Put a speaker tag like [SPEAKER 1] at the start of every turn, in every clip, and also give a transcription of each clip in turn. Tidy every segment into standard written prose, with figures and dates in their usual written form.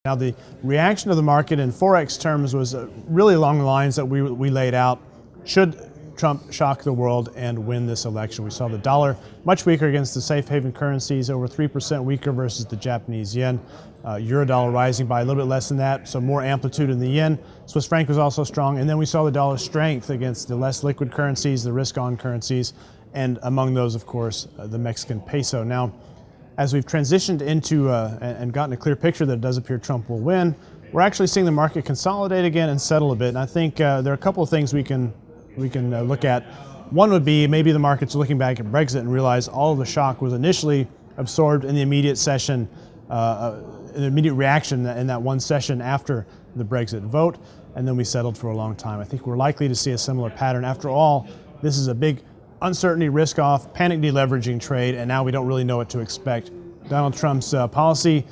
[SPEAKER 1] Now the reaction of the market in Forex terms was really along the lines that we laid out. Should Trump shock the world and win this election? We saw the dollar much weaker against the safe haven currencies, over 3% weaker versus the Japanese yen. Euro dollar rising by a little bit less than that, so more amplitude in the yen. Swiss franc was also strong, and then we saw the dollar strength against the less liquid currencies, the risk-on currencies, and among those, of course, the Mexican peso. Now, as we've transitioned into and gotten a clear picture that it does appear Trump will win, we're actually seeing the market consolidate again and settle a bit. And I think there are a couple of things we can look at. One would be maybe the market's looking back at Brexit and realize all of the shock was initially absorbed in the immediate session, an immediate reaction in that one session after the Brexit vote, and then we settled for a long time. I think we're likely to see a similar pattern. After all, this is a big uncertainty, risk-off, panic deleveraging trade, and now we don't really know what to expect. Donald Trump's policy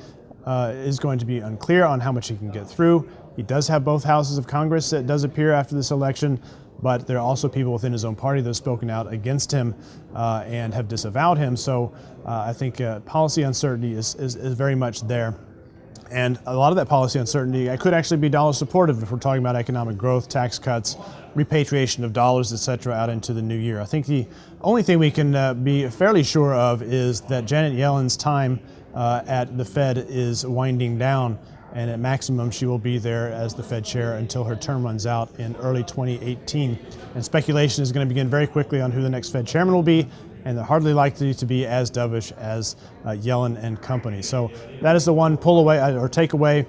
[SPEAKER 1] is going to be unclear on how much he can get through. He does have both houses of Congress, it does appear, after this election, but there are also people within his own party that have spoken out against him and have disavowed him. So I think policy uncertainty is very much there. And a lot of that policy uncertainty could actually be dollar supportive if we're talking about economic growth, tax cuts, repatriation of dollars, et cetera, out into the new year. I think the only thing we can be fairly sure of is that Janet Yellen's time at the Fed is winding down, and at maximum she will be there as the Fed chair until her term runs out in early 2018. And speculation is going to begin very quickly on who the next Fed chairman will be, and they're hardly likely to be as dovish as Yellen and company. So that is the one pull away or takeaway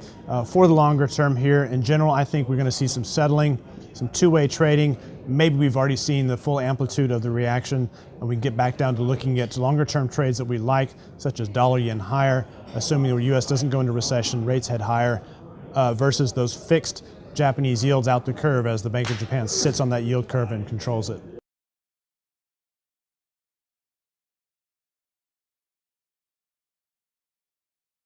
[SPEAKER 1] for the longer term here. In general, I think we're going to see some settling, some two-way trading. Maybe we've already seen the full amplitude of the reaction, and we can get back down to looking at longer term trades that we like, such as dollar yen higher, assuming the US doesn't go into recession, rates head higher, versus those fixed Japanese yields out the curve as the Bank of Japan sits on that yield curve and controls it.